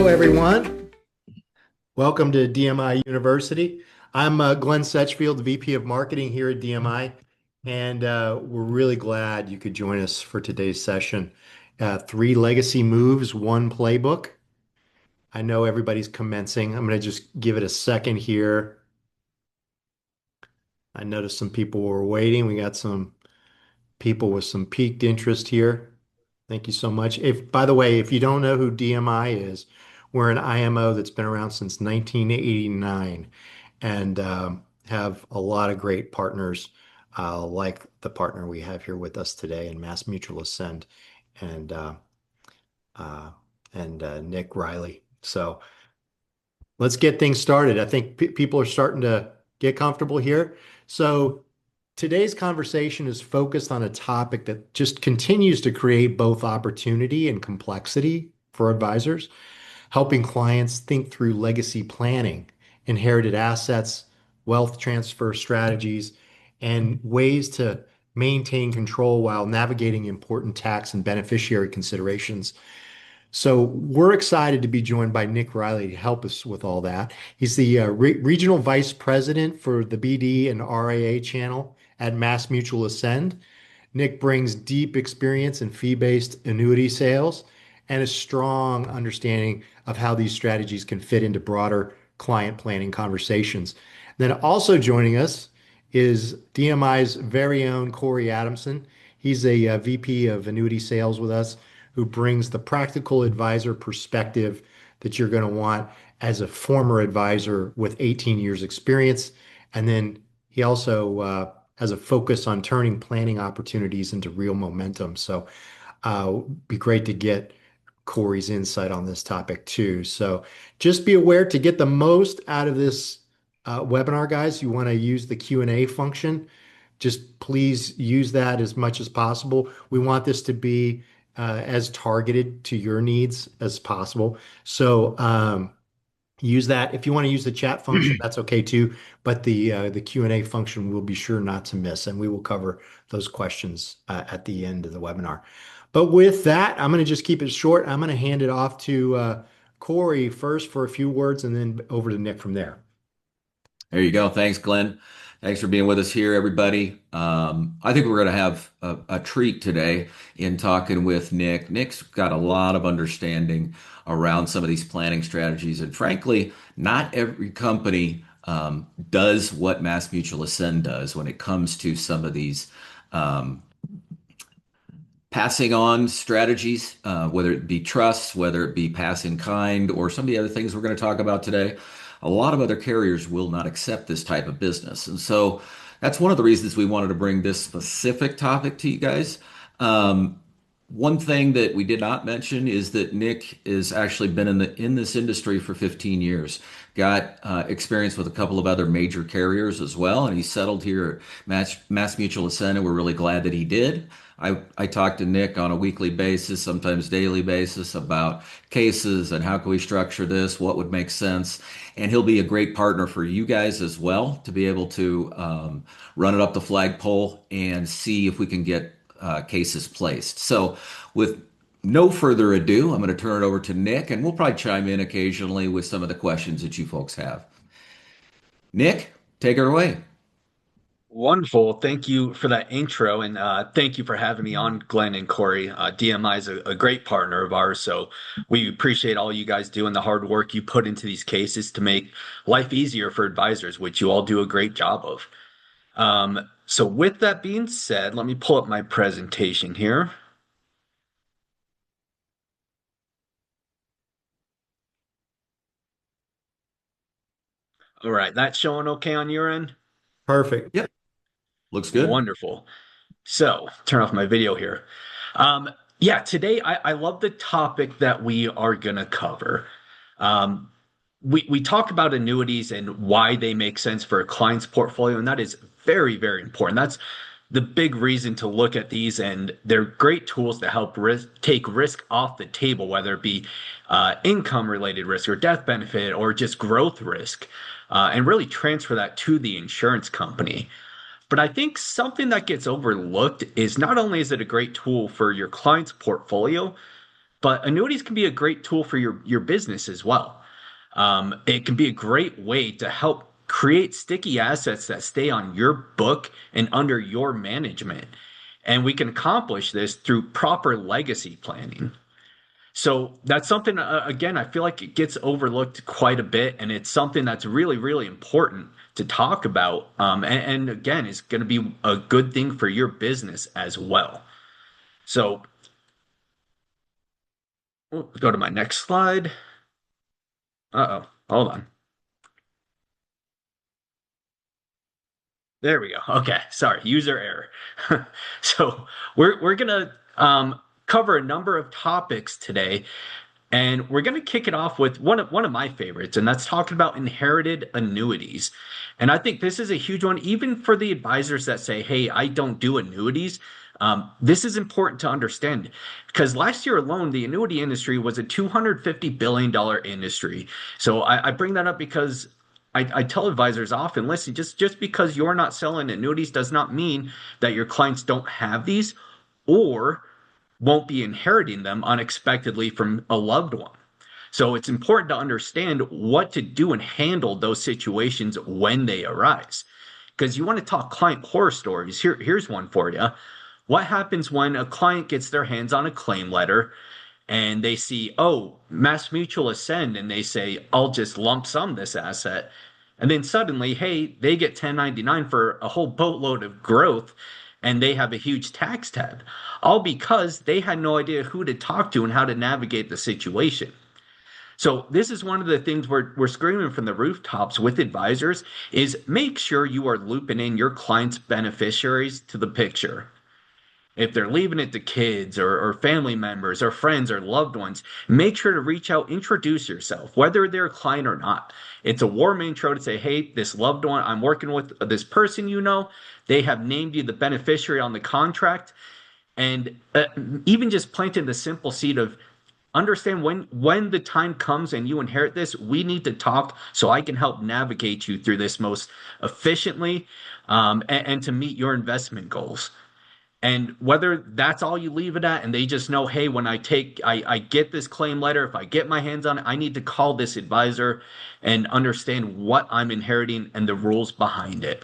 Hello, everyone. Welcome to DMI University. I'm Glenn Setchfield, VP of Marketing here at DMI, and we're really glad you could join us for today's session. Three legacy moves, one playbook. I know everybody's commencing. I'm going to just give it a second here. I noticed some people were waiting. We got some people with some piqued interest here. Thank you so much. By the way, if you don't know who DMI is, we're an IMO that's been around since 1989 and have a lot of great partners, like the partner we have here with us today in Mass Mutual Ascend and uh, uh, and Nick Riley. So let's get things started. I think people are starting to get comfortable here. So today's conversation is focused on a topic that just continues to create both opportunity and complexity for advisors, helping clients think through legacy planning, inherited assets, wealth transfer strategies, and ways to maintain control while navigating important tax and beneficiary considerations. So we're excited to be joined by Nick Riley to help us with all that. He's the Regional Vice President for the BD and RIA channel at Mass Mutual Ascend. Nick brings deep experience in fee-based annuity sales and a strong understanding of how these strategies can fit into broader client planning conversations. Then also joining us is DMI's very own Corey Adamson. He's a VP of annuity sales with us who brings the practical advisor perspective that you're going to want as a former advisor with 18 years experience. And then he also has a focus on turning planning opportunities into real momentum. So it'd be great to get Corey's insight on this topic too. So just be aware to get the most out of this webinar, guys. You want to use the Q&A function. Just please use that as much as possible. We want this to be as targeted to your needs as possible. So use that. If you want to use the chat function, that's okay too. But the Q&A function we'll be sure not to miss, and we will cover those questions at the end of the webinar. But with that, I'm going to just keep it short. I'm going to hand it off to Corey first for a few words, and then over to Nick from there. There you go. Thanks, Glenn. Thanks for being with us here, everybody. I think we're going to have a treat today in talking with Nick. Nick's got a lot of understanding around some of these planning strategies. And frankly, not every company does what Mass Mutual Ascend does when it comes to some of these um, passing on strategies, whether it be trusts, whether it be pass in kind, or some of the other things we're going to talk about today. A lot of other carriers will not accept this type of business. And so that's one of the reasons we wanted to bring this specific topic to you guys. One thing that we did not mention is that Nick has actually been in this industry for 15 years. Got experience with a couple of other major carriers as well, and he settled here at Mass Mutual Ascend, and we're really glad that he did. I talk to Nick on a weekly basis, sometimes daily basis, about cases and how can we structure this, what would make sense, and he'll be a great partner for you guys as well to be able to run it up the flagpole and see if we can get cases placed. So, with no further ado, I'm going to turn it over to Nick, and we'll probably chime in occasionally with some of the questions that you folks have. Nick, take it away. Wonderful. Thank you for that intro, and thank you for having me on, Glenn and Corey. DMI is a great partner of ours, so we appreciate all you guys doing the hard work you put into these cases to make life easier for advisors, which you all do a great job of. So with that being said, let me pull up my presentation here. All right, that's showing okay on your end? Perfect. Yep, looks good. Wonderful. So, turn off my video here. Um, yeah, today I love the topic that we are going to cover. Um, we talk about annuities and why they make sense for a client's portfolio, and that is very, very important. That's the big reason to look at these, and they're great tools to help take risk off the table, whether it be income related risk or death benefit or just growth risk, and really transfer that to the insurance company. But I think something that gets overlooked is not only is it a great tool for your client's portfolio, but annuities can be a great tool for your business as well. It can be a great way to help create sticky assets that stay on your book and under your management. And we can accomplish this through proper legacy planning. So that's something, again, I feel like it gets overlooked quite a bit, and it's something that's really, really important to talk about. And again, it's going to be a good thing for your business as well. So we'll go to my next slide. Uh-oh, hold on. There we go. Okay, sorry, user error. So we're gonna cover a number of topics today, and we're gonna kick it off with one of my favorites, and that's talking about inherited annuities. And I think this is a huge one, even for the advisors that say, "Hey, I don't do annuities." This is important to understand because last year alone, the annuity industry was a $250 billion industry. So I bring that up because I tell advisors often, listen, just because you're not selling annuities does not mean that your clients don't have these or won't be inheriting them unexpectedly from a loved one. So it's important to understand what to do and handle those situations when they arise. Because you want to talk client horror stories. Here's one for you. What happens when a client gets their hands on a claim letter and they see, oh, Mass Mutual Ascend, and they say, I'll just lump sum this asset. And then suddenly, hey, they get 1099 for a whole boatload of growth and they have a huge tax tab, all because they had no idea who to talk to and how to navigate the situation. So this is one of the things we're screaming from the rooftops with advisors is make sure you are looping in your clients' beneficiaries to the picture. If they're leaving it to kids or family members or friends or loved ones, make sure to reach out, introduce yourself, whether they're a client or not. It's a warm intro to say, hey, this loved one, I'm working with this person you know. They have named you the beneficiary on the contract. And even just planting the simple seed of understand when the time comes and you inherit this, we need to talk so I can help navigate you through this most efficiently and to meet your investment goals. And whether that's all you leave it at, and they just know, hey, when I get this claim letter, if I get my hands on it, I need to call this advisor and understand what I'm inheriting and the rules behind it.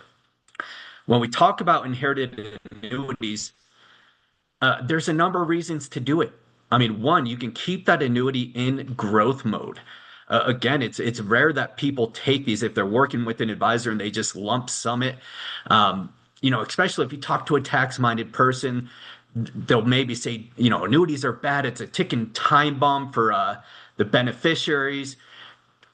When we talk about inherited annuities, there's a number of reasons to do it. I mean, one, you can keep that annuity in growth mode. Again, it's rare that people take these if they're working with an advisor and they just lump sum it. Especially if you talk to a tax-minded person, they'll maybe say, annuities are bad. It's a ticking time bomb for the beneficiaries.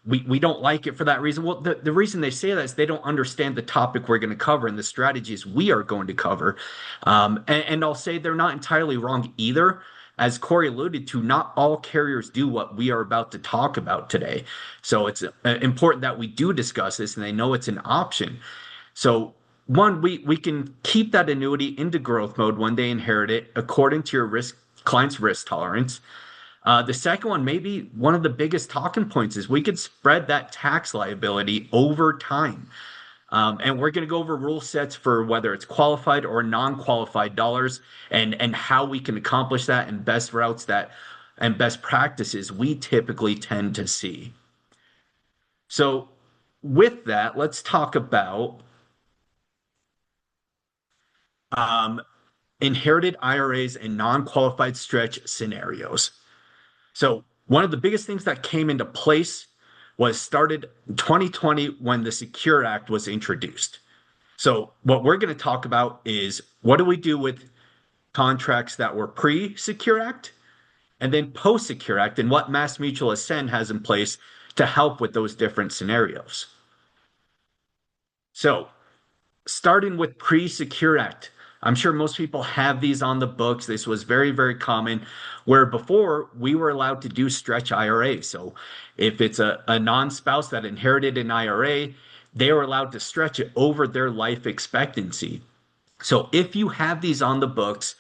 We don't like it for that reason. Well, the reason they say that is they don't understand the topic we're going to cover and the strategies we are going to cover. And I'll say they're not entirely wrong either. As Corey alluded to, not all carriers do what we are about to talk about today. So it's important that we do discuss this and they know it's an option. So one, we can keep that annuity into growth mode when they inherit it according to your client's risk tolerance. The second one, maybe one of the biggest talking points is we could spread that tax liability over time. And we're going to go over rule sets for whether it's qualified or non-qualified dollars and how we can accomplish that and best routes that and best practices we typically tend to see. So with that, let's talk about um, inherited IRAs and non-qualified stretch scenarios. So one of the biggest things that came into place was started in 2020 when the Secure Act was introduced. So what we're going to talk about is what do we do with contracts that were pre-Secure Act and then post-Secure Act and what Mass Mutual Ascend has in place to help with those different scenarios. So starting with pre-Secure Act, I'm sure most people have these on the books. This was very, very common, where before we were allowed to do stretch IRA. So if it's a non-spouse that inherited an IRA, they were allowed to stretch it over their life expectancy. So if you have these on the books,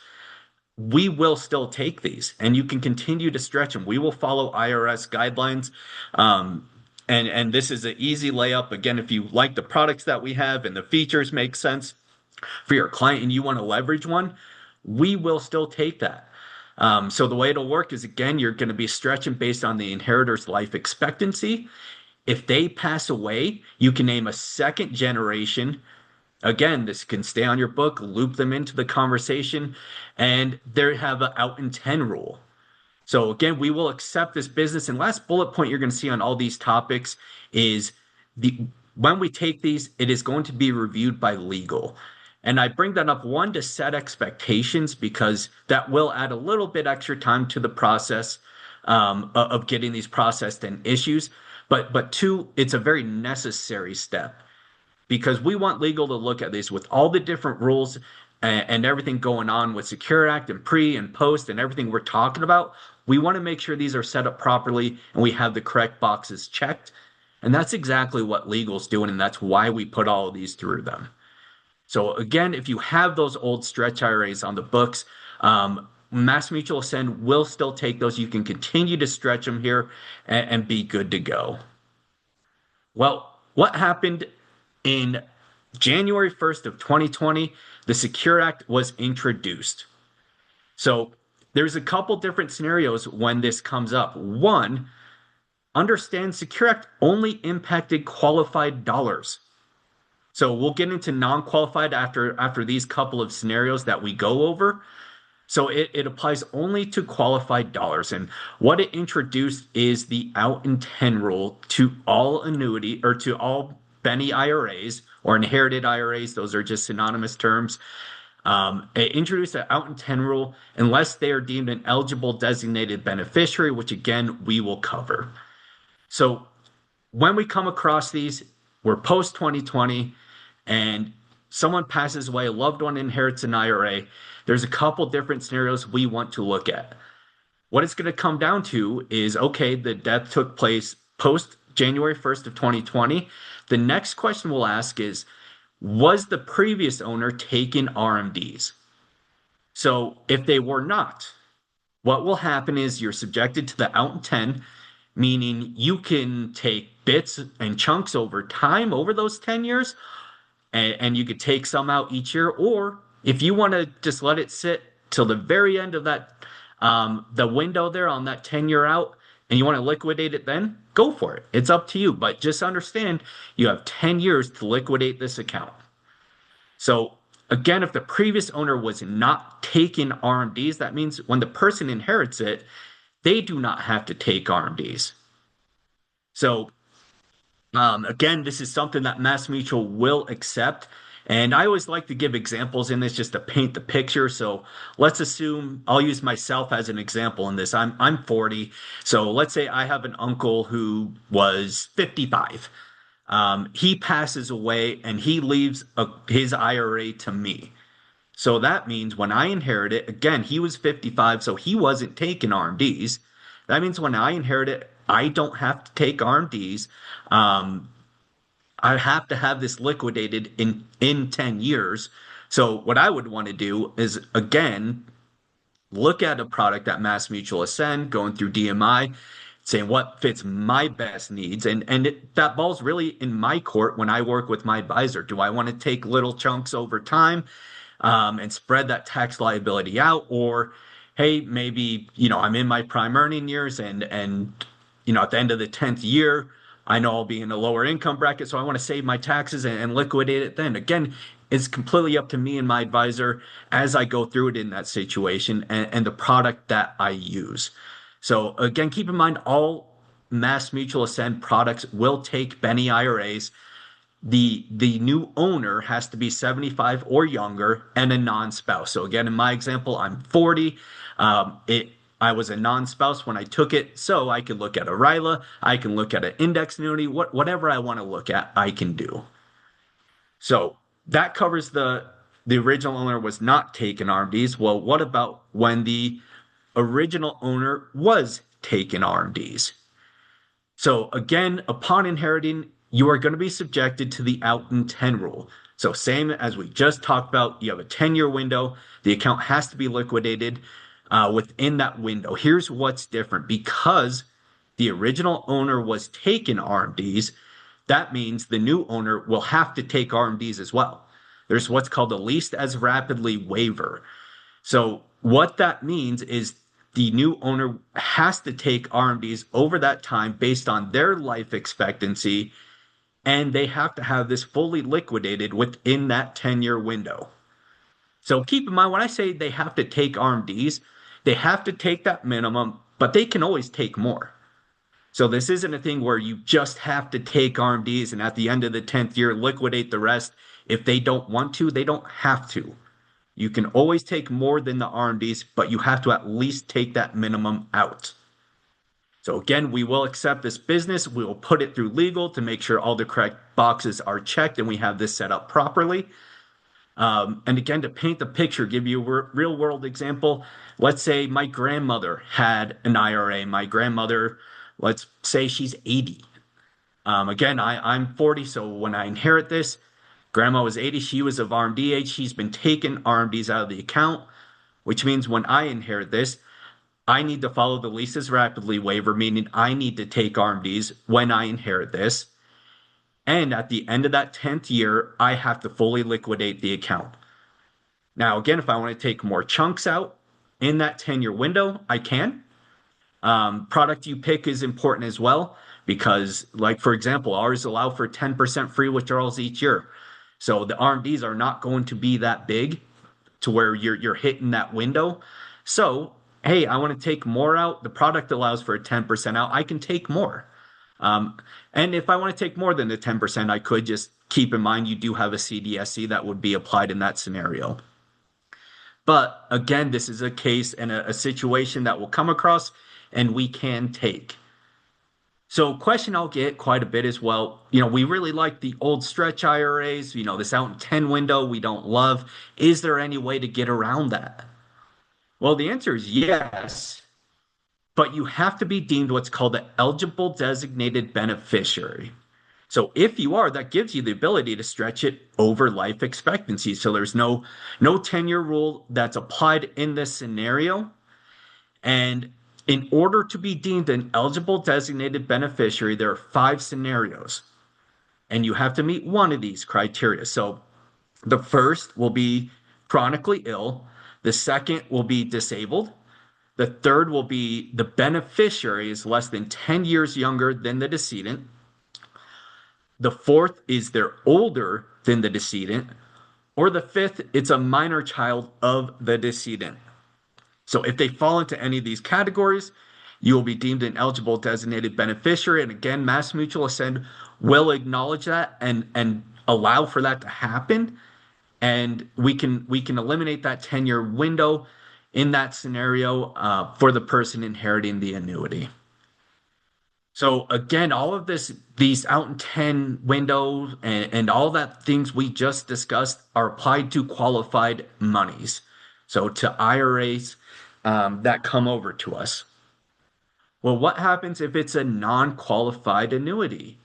we will still take these and you can continue to stretch them. We will follow IRS guidelines. And this is an easy layup. Again, if you like the products that we have and the features make sense for your client and you want to leverage one, we will still take that. So the way it'll work is, again, you're going to be stretching based on the inheritor's life expectancy. If they pass away, you can name a second generation. Again, this can stay on your book, loop them into the conversation, and they have an out in 10 rule. So again, we will accept this business. And last bullet point you're going to see on all these topics is the when we take these, it is going to be reviewed by legal. And I bring that up, one, to set expectations because that will add a little bit extra time to the process of getting these processed and issues. But two, it's a very necessary step because we want legal to look at this with all the different rules and everything going on with Secure Act and pre and post and everything we're talking about. We want to make sure these are set up properly and we have the correct boxes checked. And that's exactly what legal's doing, and that's why we put all of these through them. So again, if you have those old stretch IRAs on the books, Mass Mutual Ascend will still take those. You can continue to stretch them here and be good to go. Well, what happened in January 1st of 2020? The Secure Act was introduced. So there's a couple different scenarios when this comes up. One, understand Secure Act only impacted qualified dollars. So we'll get into non-qualified after these couple of scenarios that we go over. So it applies only to qualified dollars. And what it introduced is the out in 10 rule to all annuity or to all Benny IRAs or inherited IRAs. Those are just synonymous terms. It introduced an out in 10 rule unless they are deemed an eligible designated beneficiary, which again, we will cover. So when we come across these, we're post 2020 and someone passes away, a loved one inherits an IRA. There's a couple different scenarios we want to look at. What it's going to come down to is, okay, the death took place post January 1st of 2020. The next question we'll ask is, was the previous owner taking RMDs? So if they were not, what will happen is you're subjected to the out in 10, meaning you can take bits and chunks over time over those 10 years, and you could take some out each year. Or if you want to just let it sit till the very end of that, the window there on that 10-year out, and you want to liquidate it then, go for it. It's up to you. But just understand you have 10 years to liquidate this account. So again, if the previous owner was not taking RMDs, that means when the person inherits it, they do not have to take RMDs. So again, this is something that Mass Mutual will accept. And I always like to give examples in this just to paint the picture. So let's assume I'll use myself as an example in this. I'm 40. So let's say I have an uncle who was 55. He passes away and he leaves his IRA to me. So that means when I inherit it, again, he was 55, so he wasn't taking RMDs. That means when I inherit it, I don't have to take RMDs. I have to have this liquidated in 10 years. So what I would want to do is, again, look at a product at Mass Mutual Ascend, going through DMI, saying what fits my best needs. And that ball's really in my court when I work with my advisor. Do I want to take little chunks over time and spread that tax liability out? Or, hey, maybe, I'm in my prime earning years and at the end of the 10th year, I know I'll be in a lower income bracket, so I want to save my taxes and liquidate it then. Again, it's completely up to me and my advisor as I go through it in that situation and the product that I use. So again, keep in mind all Mass Mutual Ascend products will take Benny IRAs. The new owner has to be 75 or younger and a non-spouse. So again, in my example, I'm 40. I was a non-spouse when I took it, so I could look at a RILA, I can look at an index annuity, whatever I want to look at, I can do. So that covers the original owner was not taking RMDs. Well, what about when the original owner was taking RMDs? So again, upon inheriting, you are going to be subjected to the out in 10 rule. So same as we just talked about, you have a 10-year window. The account has to be liquidated within that window. Here's what's different. Because the original owner was taking RMDs, that means the new owner will have to take RMDs as well. There's what's called a least as rapidly waiver. So what that means is the new owner has to take RMDs over that time based on their life expectancy, and they have to have this fully liquidated within that 10-year window. So keep in mind when I say they have to take RMDs, they have to take that minimum, but they can always take more. So this isn't a thing where you just have to take RMDs and at the end of the 10th year liquidate the rest. If they don't want to, they don't have to. You can always take more than the RMDs, but you have to at least take that minimum out. So again, we will accept this business. We will put it through legal to make sure all the correct boxes are checked and we have this set up properly. And again, to paint the picture, give you a real world example. Let's say my grandmother had an IRA. My grandmother, let's say she's 80. Again, I'm 40, so when I inherit this, grandma was 80. She was of RMD age. She's been taking RMDs out of the account, which means when I inherit this, I need to follow the leases rapidly waiver, meaning I need to take RMDs when I inherit this. And at the end of that 10th year, I have to fully liquidate the account. Now, again, if I want to take more chunks out in that 10-year window, I can. Product you pick is important as well because, like, for example, ours allow for 10% free withdrawals each year. So the RMDs are not going to be that big to where you're hitting that window. So, hey, I want to take more out. The product allows for a 10% out. I can take more. And if I want to take more than the 10%, I could just keep in mind you do have a CDSC that would be applied in that scenario. But again, this is a case and a situation that will come across and we can take. So question I'll get quite a bit as well, we really like the old stretch IRAs, this out in 10 window we don't love. Is there any way to get around that? Well, the answer is yes, but you have to be deemed what's called an eligible designated beneficiary. So if you are, that gives you the ability to stretch it over life expectancy. So there's no 10-year rule that's applied in this scenario. And in order to be deemed an eligible designated beneficiary, there are 5 scenarios. And you have to meet one of these criteria. So the first will be chronically ill. The second will be disabled. The third will be the beneficiary is less than 10 years younger than the decedent. The fourth is they're older than the decedent. Or the fifth, it's a minor child of the decedent. So if they fall into any of these categories, you will be deemed an eligible designated beneficiary. And again, Mass Mutual Ascend will acknowledge that and allow for that to happen. And we can eliminate that 10-year window in that scenario for the person inheriting the annuity. So again, all of these out in 10 windows and all that things we just discussed are applied to qualified monies. So to IRAs that come over to us. Well, what happens if it's a non-qualified annuity?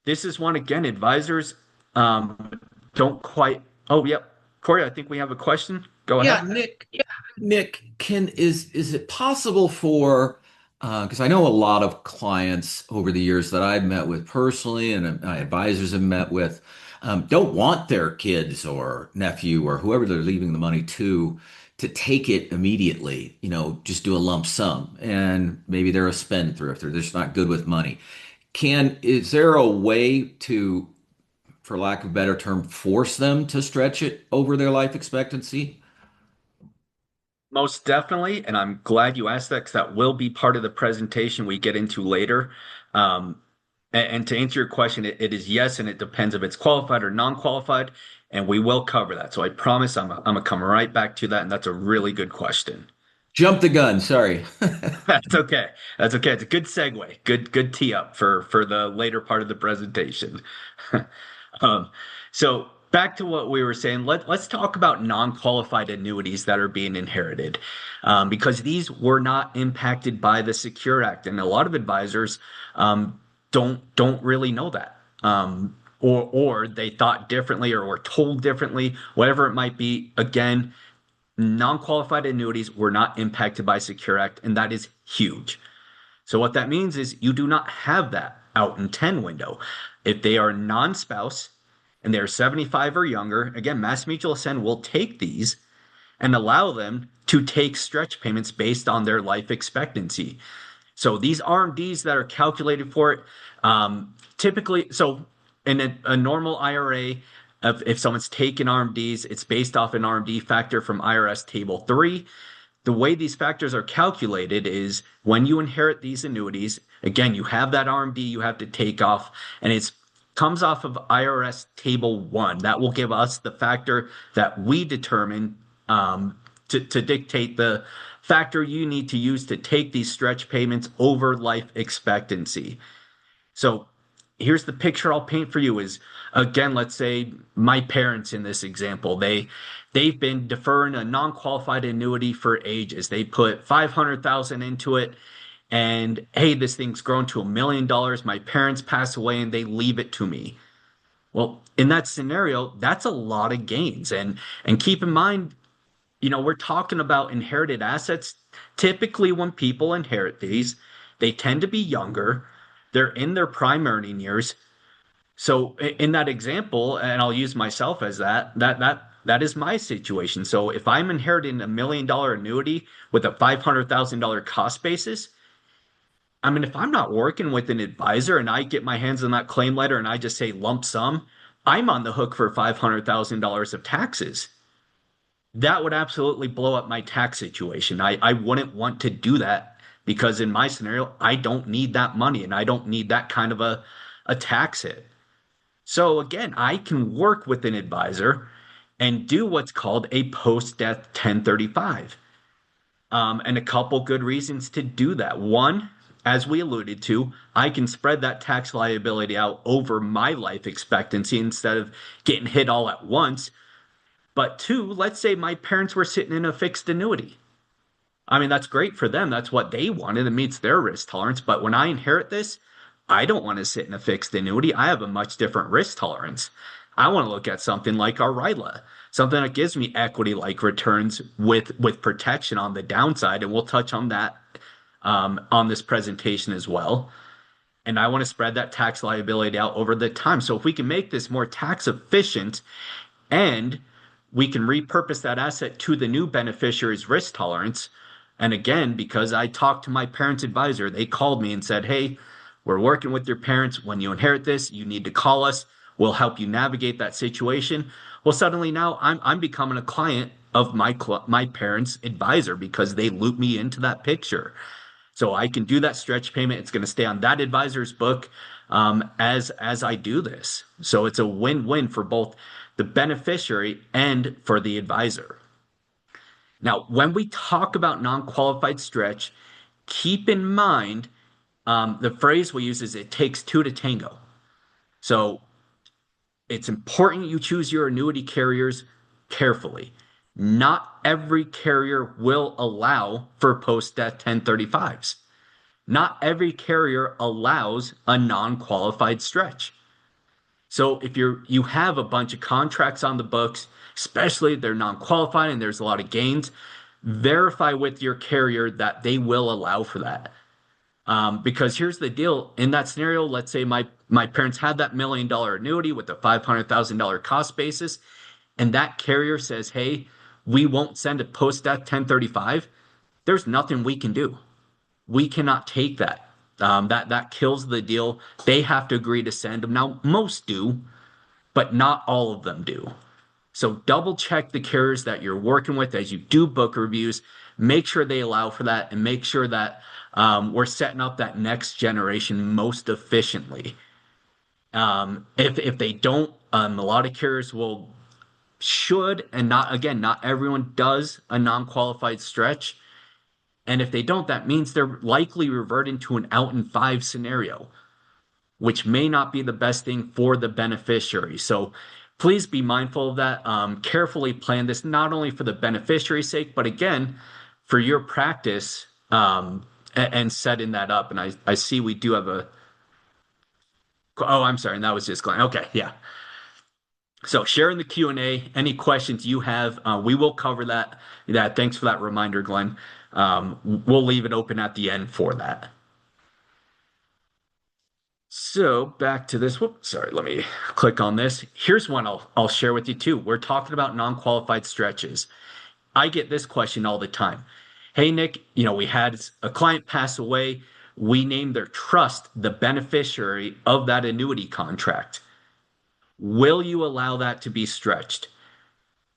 This is one, again, advisors don't quite. Oh, yep. Corey, I think we have a question. Go Yeah, ahead. Nick, is it possible for because I know a lot of clients over the years that I've met with personally and my advisors have met with don't want their kids or nephew or whoever they're leaving the money to take it immediately, just do a lump sum and maybe they're a spendthrift or they're just not good with money. Is there a way to, for lack of a better term, force them to stretch it over their life expectancy? Most definitely, and I'm glad you asked that because that will be part of the presentation we get into later. And to answer your question, it is yes, and it depends if it's qualified or non-qualified, and we will cover that. So I promise I'm gonna come right back to that, and that's a really good question. Jump the gun, sorry. That's okay. That's okay. It's a good segue. Good tee up for the later part of the presentation. Um, so back to what we were saying, let's talk about non-qualified annuities that are being inherited, because these were not impacted by the Secure Act, and a lot of advisors don't really know that, or they thought differently or were told differently, whatever it might be. Again, non-qualified annuities were not impacted by Secure Act, and that is huge. So what that means is you do not have that out in 10 window. If they are non-spouse and they're 75 or younger, again, Mass Mutual Ascend will take these and allow them to take stretch payments based on their life expectancy. So these RMDs that are calculated for it, typically, so in a normal IRA, if someone's taken RMDs, it's based off an RMD factor from IRS Table 3. The way these factors are calculated is when you inherit these annuities, again, you have that RMD you have to take off, and it comes off of IRS Table 1. That will give us the factor that we determine to dictate the factor you need to use to take these stretch payments over life expectancy. So here's the picture I'll paint for you is again, let's say my parents in this example, they've been deferring a non-qualified annuity for ages. They put 500,000 into it and hey, this thing's grown to $1 million. My parents pass away and they leave it to me. Well, in that scenario, that's a lot of gains. And keep in mind, we're talking about inherited assets. Typically, when people inherit these, they tend to be younger. They're in their prime earning years. So in that example, and I'll use myself as that is my situation. So if I'm inheriting $1 million annuity with a $500,000 cost basis, I mean, if I'm not working with an advisor and I get my hands on that claim letter and I just say lump sum, I'm on the hook for $500,000 of taxes. That would absolutely blow up my tax situation. I wouldn't want to do that because in my scenario, I don't need that money and I don't need that kind of a tax hit. So again, I can work with an advisor and do what's called a post-death 1035. And a couple good reasons to do that. One, as we alluded to, I can spread that tax liability out over my life expectancy instead of getting hit all at once. But two, let's say my parents were sitting in a fixed annuity. I mean, that's great for them. That's what they wanted. It meets their risk tolerance. But when I inherit this, I don't want to sit in a fixed annuity. I have a much different risk tolerance. I want to look at something like our RILA, something that gives me equity-like returns with protection on the downside. And we'll touch on that on this presentation as well. And I want to spread that tax liability out over the time. So if we can make this more tax efficient and we can repurpose that asset to the new beneficiary's risk tolerance. And again, because I talked to my parents' advisor, they called me and said, hey, we're working with your parents. When you inherit this, you need to call us. We'll help you navigate that situation. Well, suddenly now I'm becoming a client of my parents' advisor because they loop me into that picture. So I can do that stretch payment. It's going to stay on that advisor's book as I do this. So it's a win-win for both the beneficiary and for the advisor. Now, when we talk about non-qualified stretch, keep in mind the phrase we use is it takes two to tango. So it's important you choose your annuity carriers carefully. Not every carrier will allow for post-death 1035s. Not every carrier allows a non-qualified stretch. So if you have a bunch of contracts on the books, especially if they're non-qualified and there's a lot of gains, verify with your carrier that they will allow for that. Because here's the deal. In that scenario, let's say my parents had that $1 million annuity with a $500,000 cost basis, and that carrier says, hey, we won't send a post-death 1035. There's nothing we can do. We cannot take that. That kills the deal. They have to agree to send them. Now, most do, but not all of them do. So double check the carriers that you're working with as you do book reviews. Make sure they allow for that and make sure that we're setting up that next generation most efficiently. If they don't, a lot of carriers should, and not everyone does a non-qualified stretch. And if they don't, that means they're likely reverting to an out in five scenario, which may not be the best thing for the beneficiary. So please be mindful of that. Carefully plan this, not only for the beneficiary's sake, but again, for your practice and setting that up. And I see we do have oh, I'm sorry. And that was just Glenn. Okay. Yeah. So share in the Q&A, any questions you have, we will cover that. Thanks for that reminder, Glenn. We'll leave it open at the end for that. So back to this. Whoops, sorry, let me click on this. Here's one I'll share with you too. We're talking about non-qualified stretches. I get this question all the time. Hey, Nick, we had a client pass away. We named their trust the beneficiary of that annuity contract. Will you allow that to be stretched?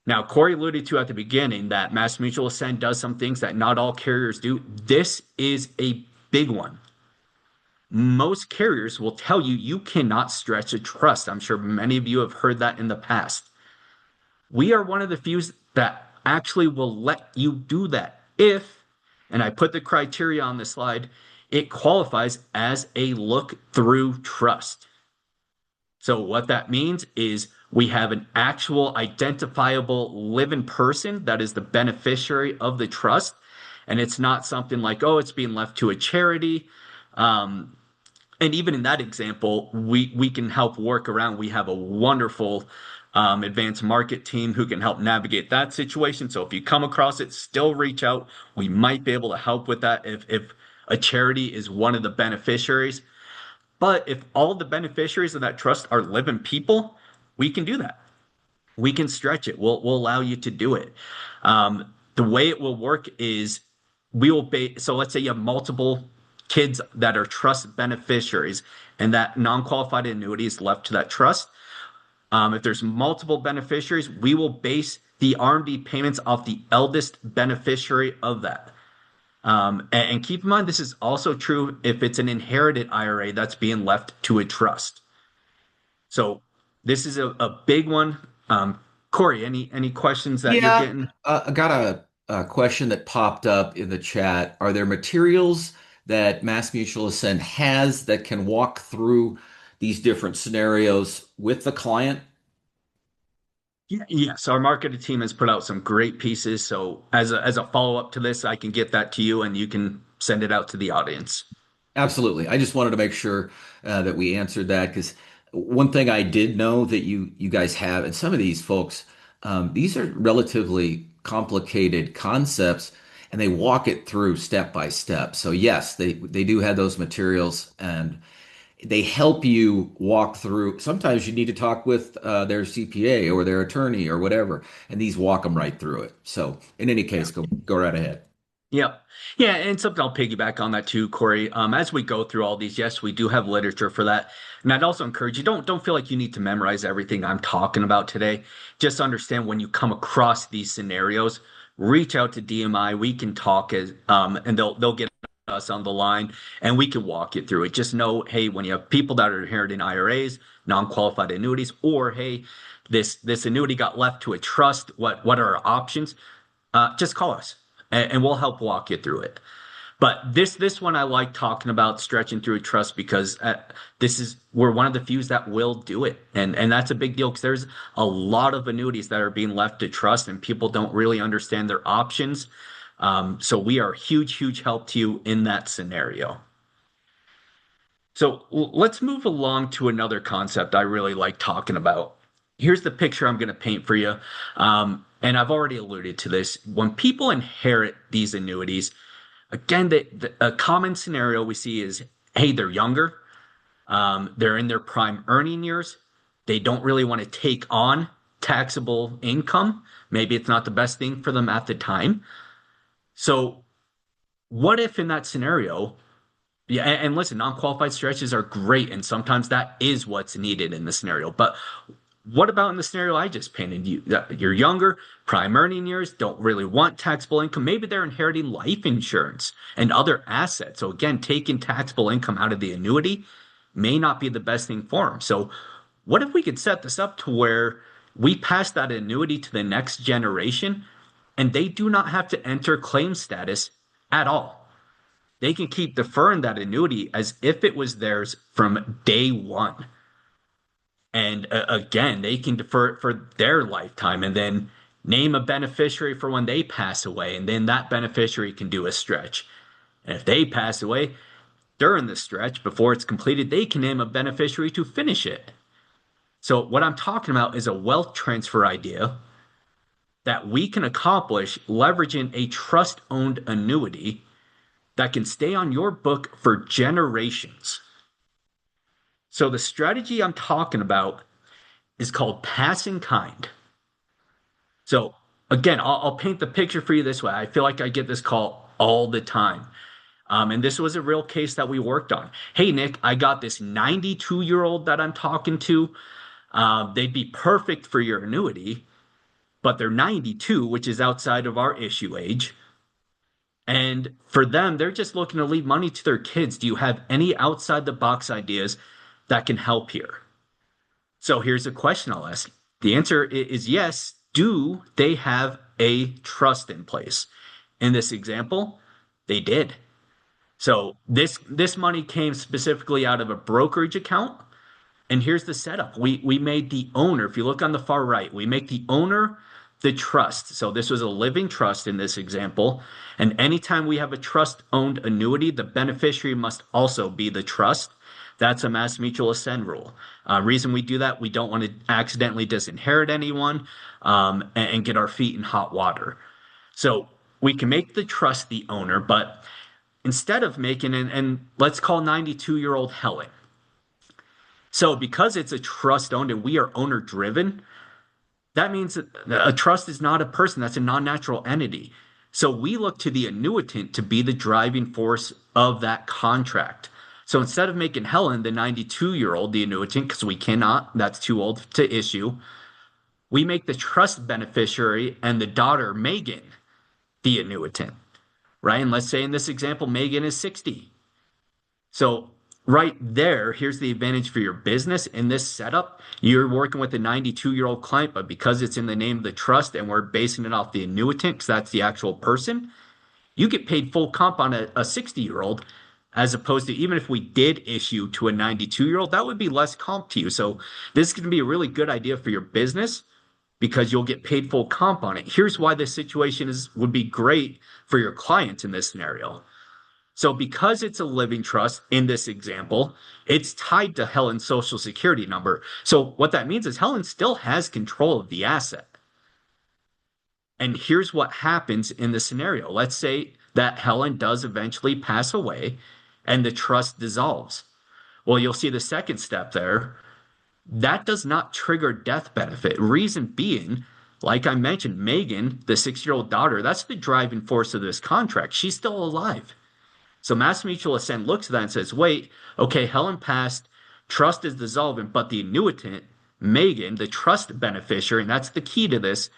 Now, Corey alluded to at the beginning that Mass Mutual Ascend does some things that not all carriers do. This is a big one. Most carriers will tell you you cannot stretch a trust. I'm sure many of you have heard that in the past. We are one of the few that actually will let you do that if, and I put the criteria on the slide, it qualifies as a look through trust. So what that means is we have an actual identifiable living person that is the beneficiary of the trust. And it's not something like, oh, it's being left to a charity. Um, and even in that example, we can help work around. We have a wonderful advanced market team who can help navigate that situation. So if you come across it, still reach out. We might be able to help with that if a charity is one of the beneficiaries. But if all the beneficiaries of that trust are living people, we can do that. We can stretch it. We'll allow you to do it. The way it will work is so let's say you have multiple kids that are trust beneficiaries and that non-qualified annuity is left to that trust. If there's multiple beneficiaries, we will base the RMD payments off the eldest beneficiary of that. And keep in mind, this is also true if it's an inherited IRA that's being left to a trust. So this is a big one. Corey, any questions that you're Yeah, getting? I got a question that popped up in the chat. Are there materials that Mass Mutual Ascend has that can walk through these different scenarios with the client? Yeah, yes, our marketing team has put out some great pieces. So as a follow-up to this, I can get that to you and you can send it out to the audience. Absolutely. I just wanted to make sure that we answered that because one thing I did know that you guys have, and some of these folks, these are relatively complicated concepts, and they walk it through step by step. So yes, they do have those materials, and they help you walk through. Sometimes you need to talk with their CPA or their attorney or whatever, and these walk them right through it. So in any Yeah. case, go right ahead. Yep. Yeah, and something I'll piggyback on that too, Corey. As we go through all these, yes, we do have literature for that. And I'd also encourage you, don't feel like you need to memorize everything I'm talking about today. Just understand when you come across these scenarios, reach out to DMI. We can talk and they'll get us on the line and we can walk you through it. Just know, hey, when you have people that are inheriting IRAs, non-qualified annuities, or hey, this annuity got left to a trust, what are our options? Just call us and we'll help walk you through it. But this one I like talking about stretching through a trust because we're one of the few that will do it, and that's a big deal because there's a lot of annuities that are being left to trust, and people don't really understand their options. So we are huge help to you in that scenario. So let's move along to another concept I really like talking about. Here's the picture I'm going to paint for you. And I've already alluded to this. When people inherit these annuities, again, a common scenario we see is, hey, they're younger, they're in their prime earning years, they don't really want to take on taxable income. Maybe it's not the best thing for them at the time. So, what if in that scenario, yeah, and listen, non-qualified stretches are great, and sometimes that is what's needed in the scenario. But what about in the scenario I just painted? You're younger, prime earning years, don't really want taxable income. Maybe they're inheriting life insurance and other assets. So again, taking taxable income out of the annuity may not be the best thing for them. So what if we could set this up to where we pass that annuity to the next generation and they do not have to enter claim status at all? They can keep deferring that annuity as if it was theirs from day one. And again, they can defer it for their lifetime and then name a beneficiary for when they pass away. And then that beneficiary can do a stretch. And if they pass away during the stretch before it's completed, they can name a beneficiary to finish it. So, what I'm talking about is a wealth transfer idea that we can accomplish leveraging a trust owned annuity that can stay on your book for generations. So, the strategy I'm talking about is called pass in kind. So again, I'll paint the picture for you this way. I feel like I get this call all the time. And this was a real case that we worked on. Hey, Nick, I got this 92-year-old that I'm talking to. They'd be perfect for your annuity, but they're 92, which is outside of our issue age. And for them, they're just looking to leave money to their kids. Do you have any outside the box ideas that can help here? So here's a question I'll ask. The answer is yes. Do they have a trust in place? In this example, they did. So this money came specifically out of a brokerage account. And here's the setup. We made the owner, if you look on the far right, we make the owner the trust. So this was a living trust in this example. And anytime we have a trust owned annuity, the beneficiary must also be the trust. That's a Mass Mutual Ascend rule. Reason we do that, we don't want to accidentally disinherit anyone and get our feet in hot water. So we can make the trust the owner, but instead of making, and let's call 92-year-old Helen. So because it's a trust owned and we are owner driven, that means that a trust is not a person, that's a non-natural entity. So we look to the annuitant to be the driving force of that contract. So instead of making Helen the 92-year-old, the annuitant, because we cannot, that's too old to issue, we make the trust beneficiary and the daughter, Megan, the annuitant, right? And let's say in this example, Megan is 60. So right there, here's the advantage for your business in this setup. You're working with a 92-year-old client, but because it's in the name of the trust and we're basing it off the annuitant, because that's the actual person, you get paid full comp on a 60-year-old, as opposed to even if we did issue to a 92-year-old, that would be less comp to you. So this is going to be a really good idea for your business because you'll get paid full comp on it. Here's why this situation would be great for your clients in this scenario. So because it's a living trust in this example, it's tied to Helen's social security number. So what that means is Helen still has control of the asset. And here's what happens in the scenario. Let's say that Helen does eventually pass away and the trust dissolves. Well, you'll see the second step there. That does not trigger death benefit. Reason being, like I mentioned, Megan, the 6-year-old daughter, that's the driving force of this contract. She's still alive. So Mass Mutual Ascend looks at that and says, wait, okay, Helen passed, trust is dissolving, but the annuitant, Megan, the trust beneficiary, and that's the key to this,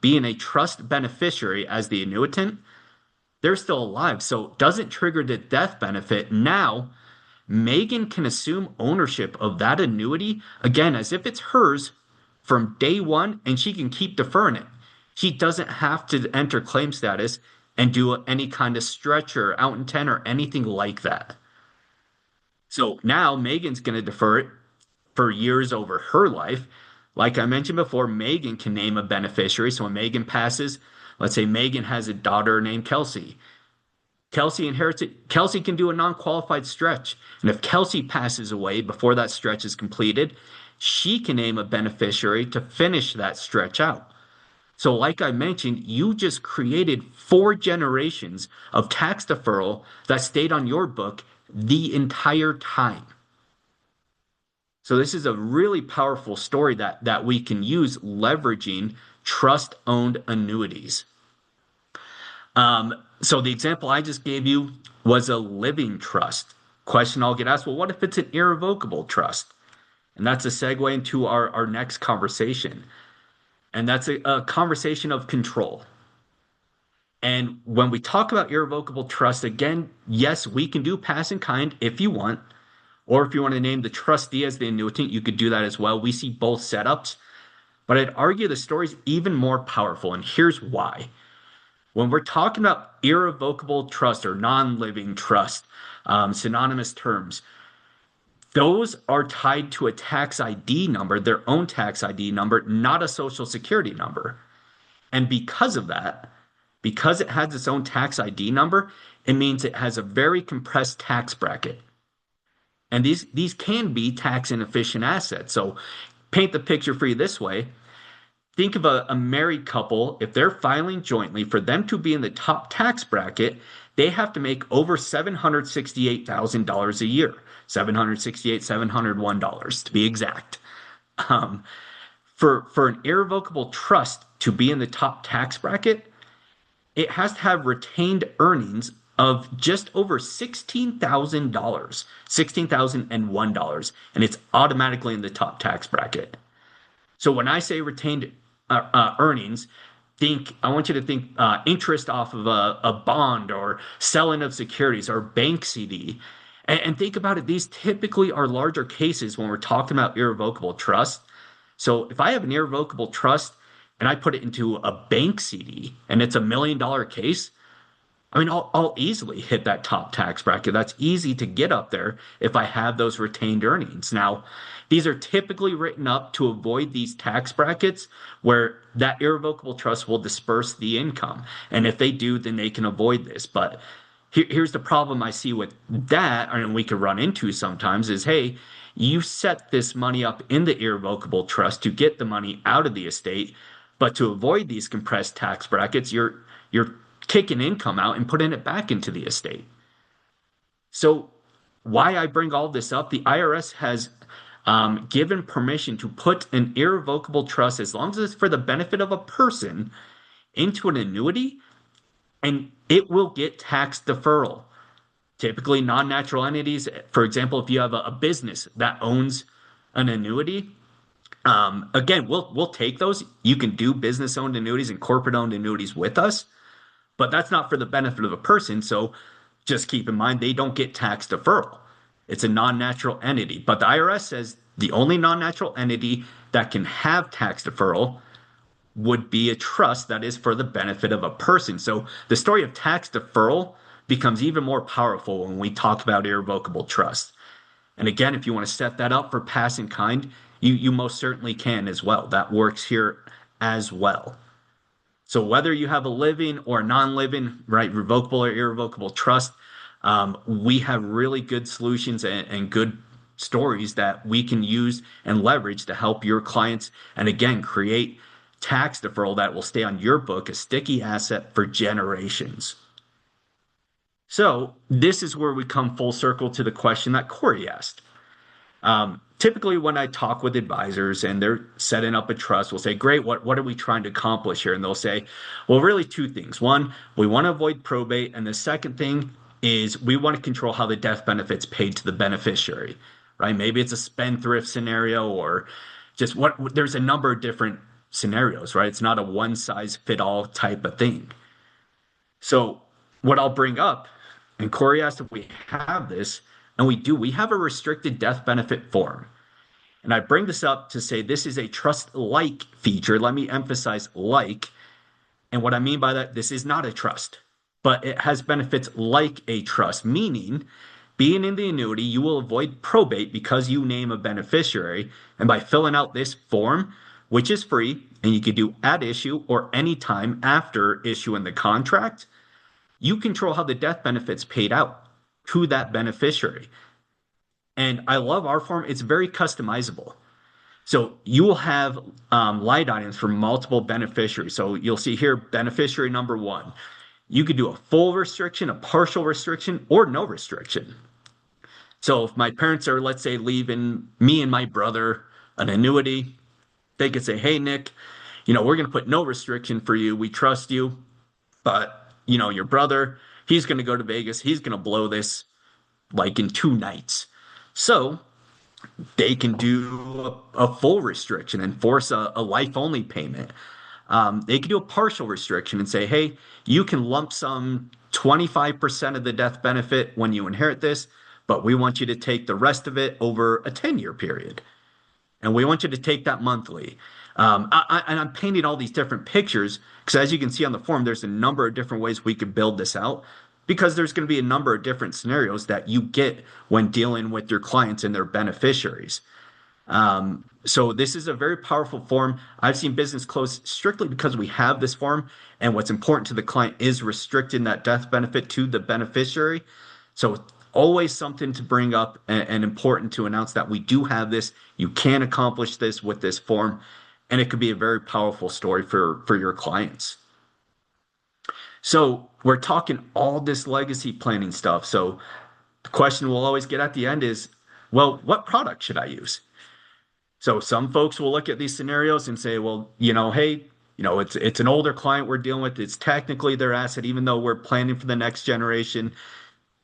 being a trust beneficiary as the annuitant, they're still alive. So it doesn't trigger the death benefit. Now, Megan can assume ownership of that annuity, again, as if it's hers from day one, and she can keep deferring it. She doesn't have to enter claim status and do any kind of stretch or out in 10 or anything like that. So now Megan's going to defer it for years over her life. Like I mentioned before, Megan can name a beneficiary. So when Megan passes, let's say Megan has a daughter named Kelsey. Kelsey inherits it. Kelsey can do a non-qualified stretch. And if Kelsey passes away before that stretch is completed, she can name a beneficiary to finish that stretch out. So like I mentioned, you just created 4 generations of tax deferral that stayed on your book the entire time. So this is a really powerful story that we can use leveraging trust-owned annuities. So the example I just gave you was a living trust. Question I'll get asked, well, what if it's an irrevocable trust? And that's a segue into our next conversation. And that's a conversation of control. And when we talk about irrevocable trust, again, yes, we can do pass in kind if you want, or if you want to name the trustee as the annuitant, you could do that as well. We see both setups, but I'd argue the story's even more powerful, and here's why. When we're talking about irrevocable trust or non-living trust, synonymous terms, those are tied to a tax ID number, their own tax ID number, not a social security number. And because of that, because it has its own tax ID number, it means it has a very compressed tax bracket. And these can be tax inefficient assets. So paint the picture for you this way. Think of a married couple. If they're filing jointly, for them to be in the top tax bracket, they have to make over $768,000 a year. $768,701 to be exact. For an irrevocable trust to be in the top tax bracket, it has to have retained earnings of just over $16,000, $16,001, and it's automatically in the top tax bracket. So when I say retained earnings, I want you to think interest off of a bond or selling of securities or bank CD. And think about it, these typically are larger cases when we're talking about irrevocable trust. So if I have an irrevocable trust and I put it into a bank CD and it's $1 million case, I mean, I'll easily hit that top tax bracket. That's easy to get up there if I have those retained earnings. Now, these are typically written up to avoid these tax brackets where that irrevocable trust will disperse the income. And if they do, then they can avoid this. But here's the problem I see with that, and we could run into sometimes is, hey, you set this money up in the irrevocable trust to get the money out of the estate, but to avoid these compressed tax brackets, you're taking income out and putting it back into the estate. So why I bring all this up, the IRS has given permission to put an irrevocable trust, as long as it's for the benefit of a person, into an annuity, and it will get tax deferral. Typically, non-natural entities, for example, if you have a business that owns an annuity, again, we'll take those. You can do business-owned annuities and corporate-owned annuities with us, but that's not for the benefit of a person. So just keep in mind they don't get tax deferral. It's a non-natural entity. But the IRS says the only non-natural entity that can have tax deferral would be a trust that is for the benefit of a person. So the story of tax deferral becomes even more powerful when we talk about irrevocable trust. And again, if you want to set that up for pass in kind, you most certainly can as well. That works here as well. So whether you have a living or non-living, right, revocable or irrevocable trust, we have really good solutions and good stories that we can use and leverage to help your clients, and again, create tax deferral that will stay on your book, a sticky asset for generations. So this is where we come full circle to the question that Corey asked. Typically, when I talk with advisors and they're setting up a trust, we'll say, great, what are we trying to accomplish here? And they'll say, well, really two things. One, we want to avoid probate. And the second thing is we want to control how the death benefit's paid to the beneficiary, right? Maybe it's a spendthrift scenario or just there's a number of different scenarios, right? It's not a one size fit all type of thing. So what I'll bring up, and Corey asked if we have this, and we do, we have a restricted death benefit form. And I bring this up to say this is a trust-like feature. Let me emphasize like. And what I mean by that, this is not a trust, but it has benefits like a trust, meaning being in the annuity, you will avoid probate because you name a beneficiary. And by filling out this form, which is free, and you can do at issue or anytime after issuing the contract, you control how the death benefit's paid out to that beneficiary. And I love our form. It's very customizable. So you will have line items for multiple beneficiaries. So you'll see here, beneficiary number one. You could do a full restriction, a partial restriction, or no restriction. So if my parents are, let's say, leaving me and my brother an annuity, they could say, hey, Nick, we're going to put no restriction for you. We trust you. But, your brother, he's going to go to Vegas. He's going to blow this like in 2 nights. So they can do a full restriction and force a life only payment. They can do a partial restriction and say, hey, you can lump sum 25% of the death benefit when you inherit this, but we want you to take the rest of it over a 10-year period. And we want you to take that monthly. And I'm painting all these different pictures because as you can see on the form, there's a number of different ways we could build this out because there's going to be a number of different scenarios that you get when dealing with your clients and their beneficiaries. So this is a very powerful form. I've seen business close strictly because we have this form, and what's important to the client is restricting that death benefit to the beneficiary. So always something to bring up and important to announce that we do have this. You can accomplish this with this form, and it could be a very powerful story for your clients. So we're talking all this legacy planning stuff. So the question we'll always get at the end is, well, what product should I use? So some folks will look at these scenarios and say, well, hey, it's an older client we're dealing with. It's technically their asset, even though we're planning for the next generation.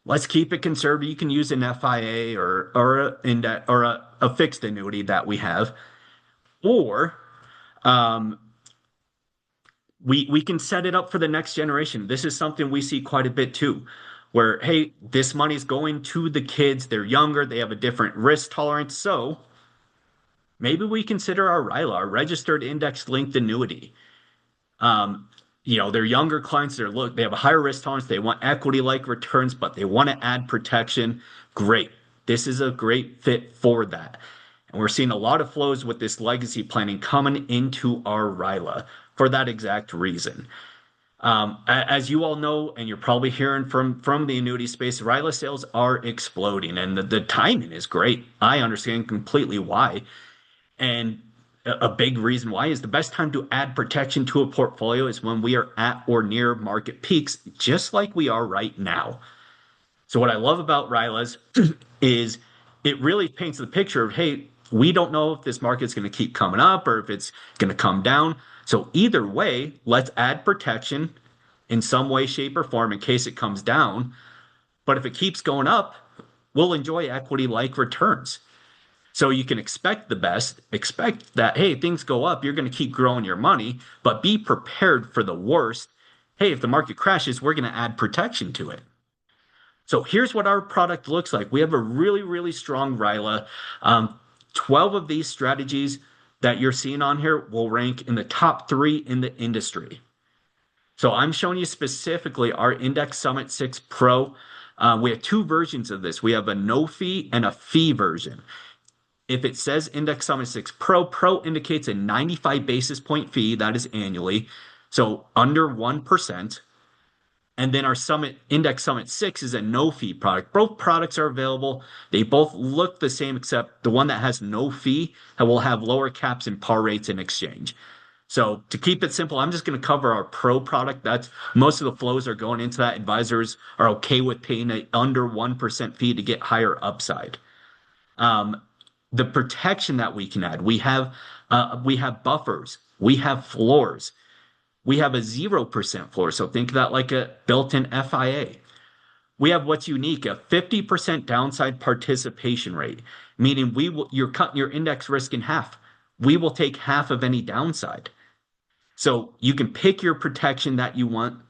Let's keep it conservative. You can use an FIA or a fixed annuity that we have, or um, we can set it up for the next generation. This is something we see quite a bit too, where hey, this money's going to the kids. They're younger. They have a different risk tolerance. So maybe we consider our RILA, our registered index linked annuity. Um, they're younger clients. They have a higher risk tolerance. They want equity-like returns, but they want to add protection. Great. This is a great fit for that. And we're seeing a lot of flows with this legacy planning coming into our RILA for that exact reason. As you all know, and you're probably hearing from the annuity space, RILA sales are exploding, and the timing is great. I understand completely why. And a big reason why is the best time to add protection to a portfolio is when we are at or near market peaks, just like we are right now. So what I love about RILAs is it really paints the picture of, hey, we don't know if this market's going to keep coming up or if it's going to come down. So either way, let's add protection in some way, shape, or form in case it comes down. But if it keeps going up, we'll enjoy equity-like returns. So you can expect the best, expect that, hey, things go up, you're going to keep growing your money, but be prepared for the worst. Hey, if the market crashes, we're going to add protection to it. So here's what our product looks like. We have a really, really strong RILA. 12 of these strategies that you're seeing on here will rank in the top 3 in the industry. So I'm showing you specifically our Index Summit 6 Pro. We have 2 versions of this. We have a no fee and a fee version. If it says Index Summit 6 Pro, Pro indicates a 95 basis point fee, that is annually, so under 1%. And then our Index Summit 6 is a no fee product. Both products are available. They both look the same, except the one that has no fee will have lower caps and par rates in exchange. So to keep it simple, I'm just going to cover our Pro product. That's most of the flows are going into that. Advisors are okay with paying a under 1% fee to get higher upside. The protection that we can add, we have buffers, we have floors, we have a 0% floor. So think of that like a built-in FIA. We have what's unique, a 50% downside participation rate, meaning you're cutting your index risk in half. We will take half of any downside. So you can pick your protection that you want.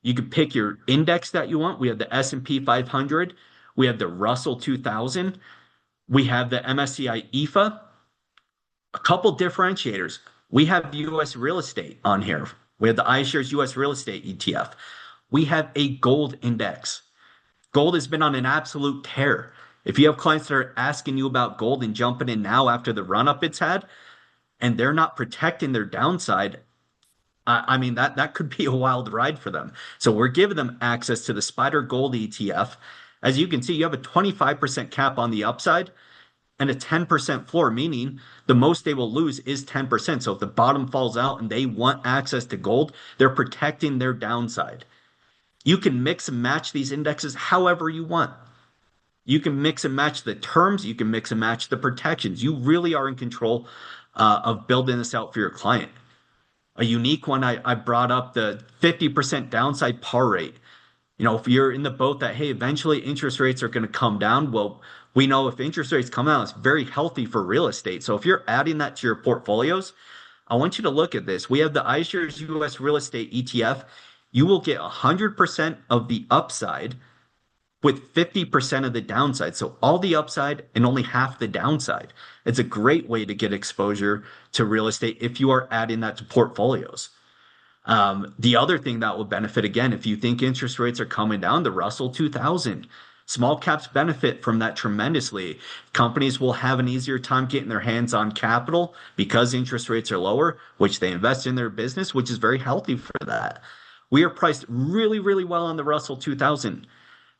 You can pick your index that you want. We have the S&P 500. We have the Russell 2000. We have the MSCI EFA. A couple differentiators. We have U.S. real estate on here. We have the iShares U.S. real estate ETF. We have a gold index. Gold has been on an absolute tear. If you have clients that are asking you about gold and jumping in now after the run-up it's had, and they're not protecting their downside, I mean, that could be a wild ride for them. So we're giving them access to the Spider Gold ETF. As you can see, you have a 25% cap on the upside and a 10% floor, meaning the most they will lose is 10%. So if the bottom falls out and they want access to gold, they're protecting their downside. You can mix and match these indexes however you want. You can mix and match the terms. You can mix and match the protections. You really are in control of building this out for your client. A unique one, I brought up the 50% downside par rate. If you're in the boat that, hey, eventually interest rates are going to come down, well, we know if interest rates come down, it's very healthy for real estate. So if you're adding that to your portfolios, I want you to look at this. We have the iShares U.S. Real Estate ETF. You will get 100% of the upside with 50% of the downside. So all the upside and only half the downside. It's a great way to get exposure to real estate if you are adding that to portfolios. The other thing that will benefit, again, if you think interest rates are coming down, the Russell 2000. Small caps benefit from that tremendously. Companies will have an easier time getting their hands on capital because interest rates are lower, which they invest in their business, which is very healthy for that. We are priced really, really well on the Russell 2000.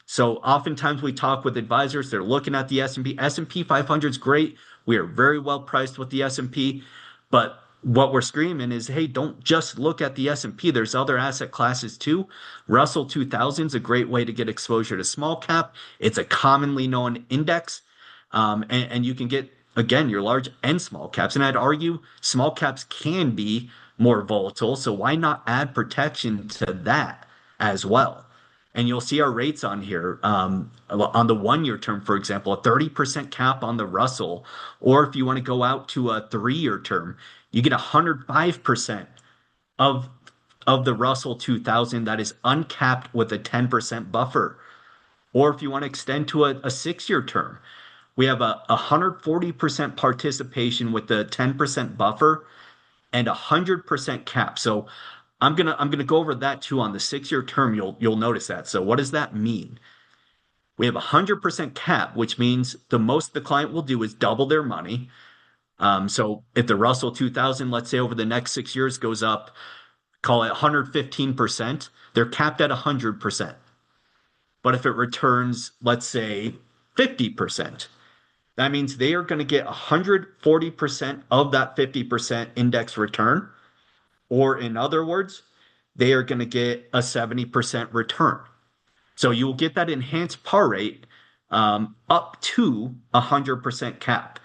So oftentimes we talk with advisors, they're looking at the S&P. S&P 500 is great. We are very well priced with the S&P, but what we're screaming is, hey, don't just look at the S&P. There's other asset classes too. Russell 2000 is a great way to get exposure to small cap. It's a commonly known index, and you can get again, your large and small caps. And I'd argue small caps can be more volatile. So why not add protection to that as well? And you'll see our rates on here. On the 1 year term, for example, a 30% cap on the Russell. Or if you want to go out to a 3 year term, you get 105% of the Russell 2000 that is uncapped with a 10% buffer. Or if you want to extend to a 6 year term, we have a 140% participation with the 10% buffer and 100% cap. So I'm gonna go over that too on the 6 year term. You'll notice that. So what does that mean? We have 100% cap, which means the most the client will do is double their money. So if the Russell 2000, let's say over the next 6 years goes up, call it 115%, they're capped at 100%. But if it returns, let's say 50%, that means they are going to get 140% of that 50% index return. Or in other words, they are going to get a 70% return. So you will get that enhanced par rate up to 100% cap.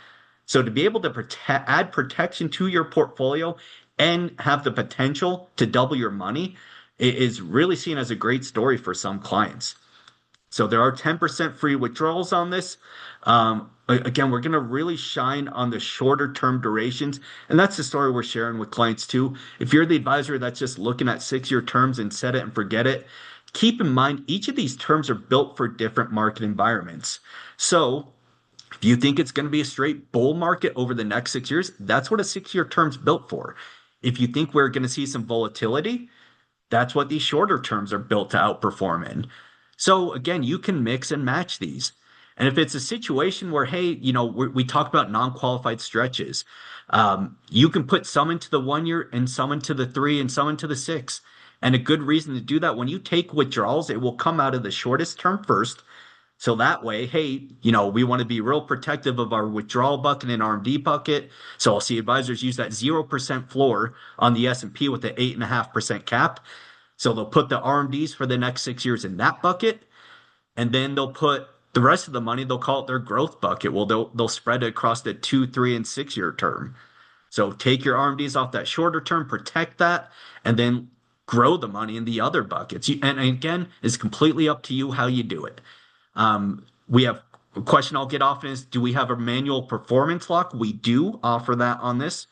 So to be able to add protection to your portfolio and have the potential to double your money is really seen as a great story for some clients. So there are 10% free withdrawals on this. Again, we're going to really shine on the shorter term durations. And that's the story we're sharing with clients too. If you're the advisor that's just looking at 6 year terms and set it and forget it, keep in mind each of these terms are built for different market environments. So if you think it's going to be a straight bull market over the next 6 years, that's what a 6 year term's built for. If you think we're going to see some volatility, that's what these shorter terms are built to outperform in. So again, you can mix and match these. And if it's a situation where, hey, we talk about non-qualified stretches, you can put some into the 1 year and some into the 3 and some into the 6. And a good reason to do that, when you take withdrawals, it will come out of the shortest term first. So that way, hey, we want to be real protective of our withdrawal bucket and RMD bucket. So I'll see advisors use that 0% floor on the S&P with the 8.5% cap. So they'll put the RMDs for the next 6 years in that bucket, and then they'll put the rest of the money, they'll call it their growth bucket. Well, they'll spread it across the 2, 3, and 6 year term. So take your RMDs off that shorter term, protect that, and then grow the money in the other buckets. And again, it's completely up to you how you do it. We have a question I'll get often is, do we have a manual performance lock? We do offer that on this.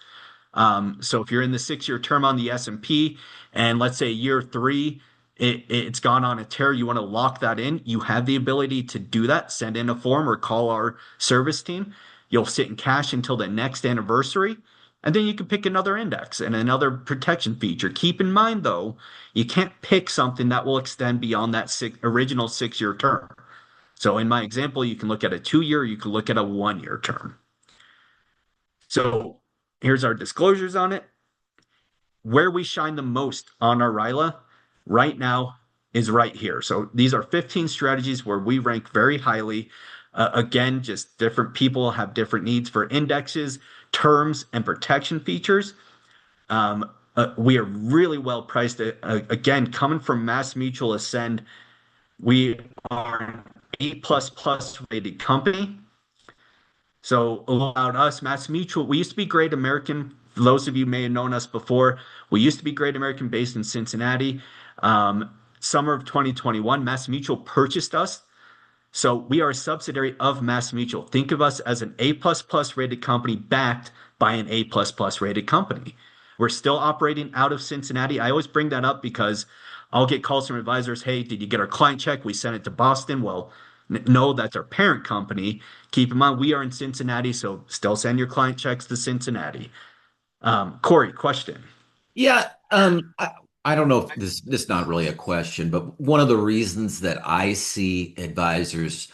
So if you're in the 6 year term on the S&P and let's say year 3, it's gone on a tear, you want to lock that in, you have the ability to do that. Send in a form or call our service team. You'll sit in cash until the next anniversary, and then you can pick another index and another protection feature. Keep in mind, though, you can't pick something that will extend beyond that original 6 year term. So in my example, you can look at a 2 year, you can look at a 1 year term. So here's our disclosures on it. Where we shine the most on our RILA right now is right here. So these are 15 strategies where we rank very highly. Again, just different people have different needs for indexes, terms, and protection features. We are really well priced. Again, coming from Mass Mutual Ascend, we are an A++ rated company. So about us, Mass Mutual, we used to be Great American. For those of you may have known us before, we used to be Great American based in Cincinnati. Summer of 2021, Mass Mutual purchased us. So we are a subsidiary of Mass Mutual. Think of us as an A++ rated company backed by an A++ rated company. We're still operating out of Cincinnati. I always bring that up because I'll get calls from advisors. Hey, did you get our client check? We sent it to Boston. Well, no, that's our parent company. Keep in mind, we are in Cincinnati, so still send your client checks to Cincinnati. Corey, question. Yeah, I don't know if this is not really a question, but one of the reasons that I see advisors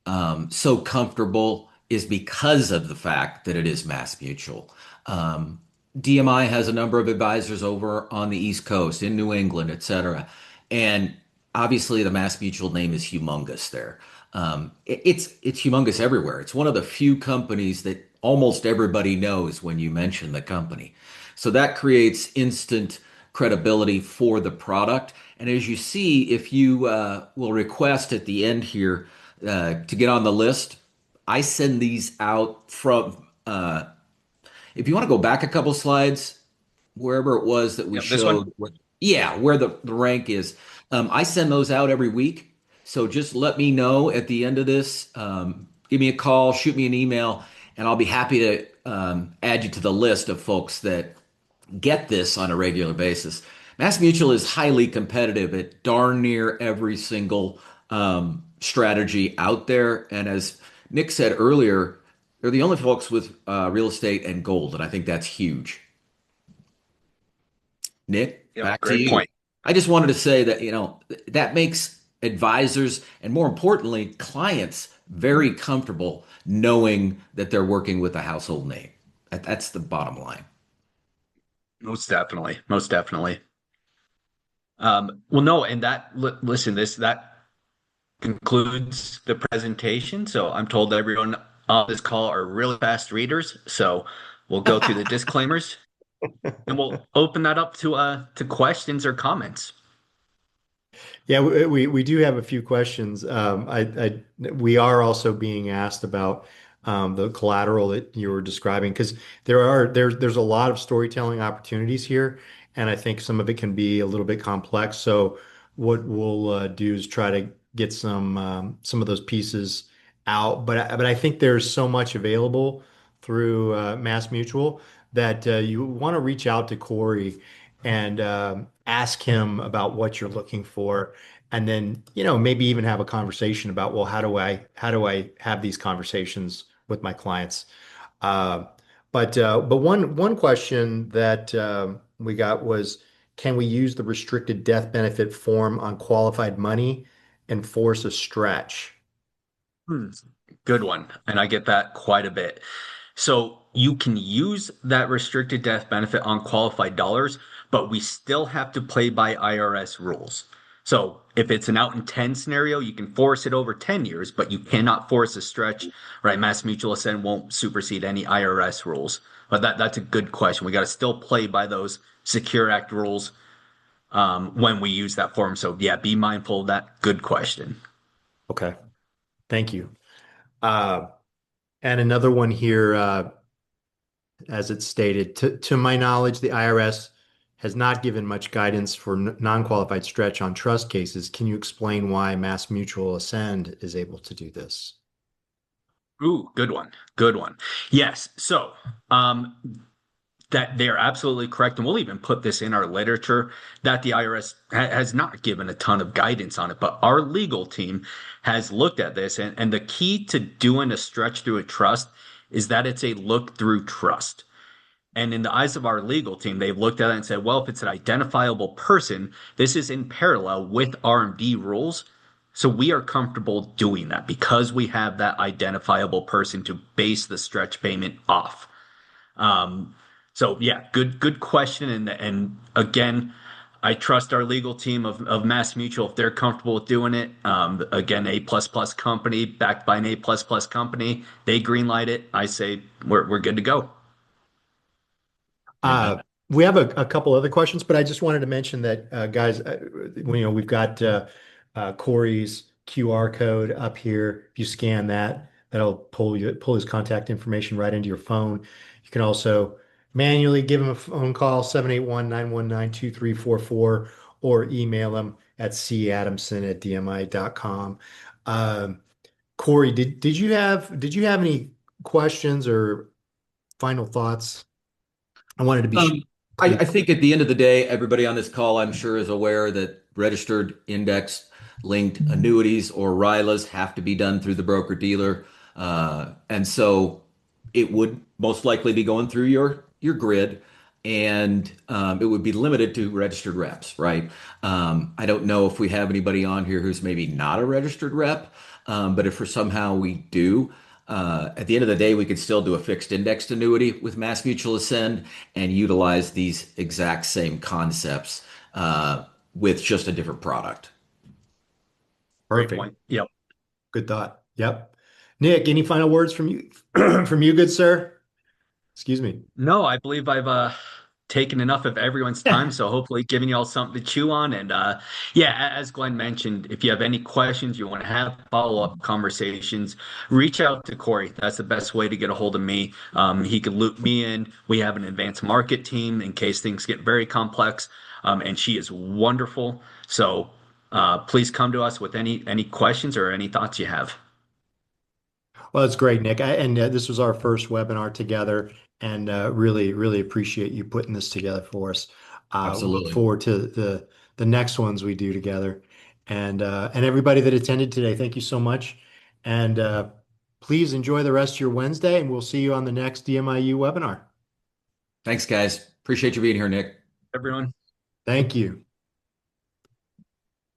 so comfortable is because of the fact that it is Mass Mutual. DMI has a number of advisors over on the East Coast, in New England, et cetera. And obviously the Mass Mutual name is humongous there. It's humongous everywhere. It's one of the few companies that almost everybody knows when you mention the company. So that creates instant credibility for the product. And as you see, if you will request at the end here to get on the list, I send these out from, if you want to go back a couple slides, wherever it was that we Yep, this one. showed yeah, where the rank is. I send those out every week. So just let me know at the end of this. Give me a call, shoot me an email, and I'll be happy to add you to the list of folks that get this on a regular basis. Mass Mutual is highly competitive at darn near every single strategy out there. And as Nick said earlier, they're the only folks with real estate and gold. And I think that's huge. Nick, Yep, back to great you. point. I just wanted to say that, that makes advisors and more importantly, clients very comfortable knowing that they're working with a household name. That's the bottom line. Most definitely. Most definitely. Well, no, and listen, that concludes the presentation. So I'm told everyone on this call are really fast readers. So we'll go through the disclaimers and we'll open that up to questions or comments. Yeah, we do have a few questions. We are also being asked about the collateral that you were describing because there's a lot of storytelling opportunities here, and I think some of it can be a little bit complex. So what we'll do is try to get some of those pieces out. But I think there's so much available through Mass Mutual that you want to reach out to Corey and ask him about what you're looking for, and then maybe even have a conversation about, well, how do I have these conversations with my clients? Uh, but one question that we got was, can we use the restricted death benefit form on qualified money and force a stretch? Hmm. Good one. And I get that quite a bit. So you can use that restricted death benefit on qualified dollars, but we still have to play by IRS rules. So if it's an out in 10 scenario, you can force it over 10 years, but you cannot force a stretch, right? Mass Mutual Ascend won't supersede any IRS rules. But that's a good question. We got to still play by those Secure Act rules when we use that form. So yeah, be mindful of that. Good question. Okay, thank you. Uh, and another one here. As it's stated. To my knowledge, the IRS has not given much guidance for non-qualified stretch on trust cases. Can you explain why Mass Mutual Ascend is able to do this? Ooh, good one. Good one. Yes. So, um, that they're absolutely correct. And we'll even put this in our literature that the IRS has not given a ton of guidance on it, but our legal team has looked at this. And the key to doing a stretch through a trust is that it's a look through trust. And in the eyes of our legal team, they've looked at it and said, well, if it's an identifiable person, this is in parallel with RMD rules. So we are comfortable doing that because we have that identifiable person to base the stretch payment off. Um, so yeah, good question. And again, I trust our legal team of Mass Mutual if they're comfortable with doing it. Again, A plus plus company backed by an A plus plus company, they greenlight it. I say we're good to go. Uh, we have a couple other questions, but I just wanted to mention that, guys, we've got Corey's QR code up here. If you scan that, that'll pull his contact information right into your phone. You can also manually give him a phone call, 781-919-2344, or email him at cadamson@dmi.com. Um, Corey, did you have any questions or final thoughts? I wanted to be sure. Um, I think at the end of the day, everybody on this call, I'm sure, is aware that registered index linked annuities or RILAs have to be done through the broker dealer. And so it would most likely be going through your grid and it would be limited to registered reps, right? I don't know if we have anybody on here who's maybe not a registered rep, but if for somehow we do, at the end of the day, we could still do a fixed indexed annuity with Mass Mutual Ascend and utilize these exact same concepts with just a different product. Great Perfect. point. Yep. Good thought. Yep. Nick, any final words from you from you, good sir? Excuse me. No, I believe I've taken enough of everyone's time, so hopefully giving you all something to chew on. And yeah, as Glenn mentioned, if you have any questions, you want to have follow-up conversations, reach out to Corey. That's the best way to get a hold of me. He can loop me in. We have an advanced market team in case things get very complex, and she is wonderful. So please come to us with any questions or any thoughts you have. Well, it's great, Nick. And this was our first webinar together, and really, really appreciate you putting this together for us. Look Absolutely. forward to the next ones we do together. And everybody that attended today, thank you so much. And please enjoy the rest of your Wednesday, and we'll see you on the next DMIU webinar. Thanks, guys. Appreciate you being here, Nick. Everyone. Thank you.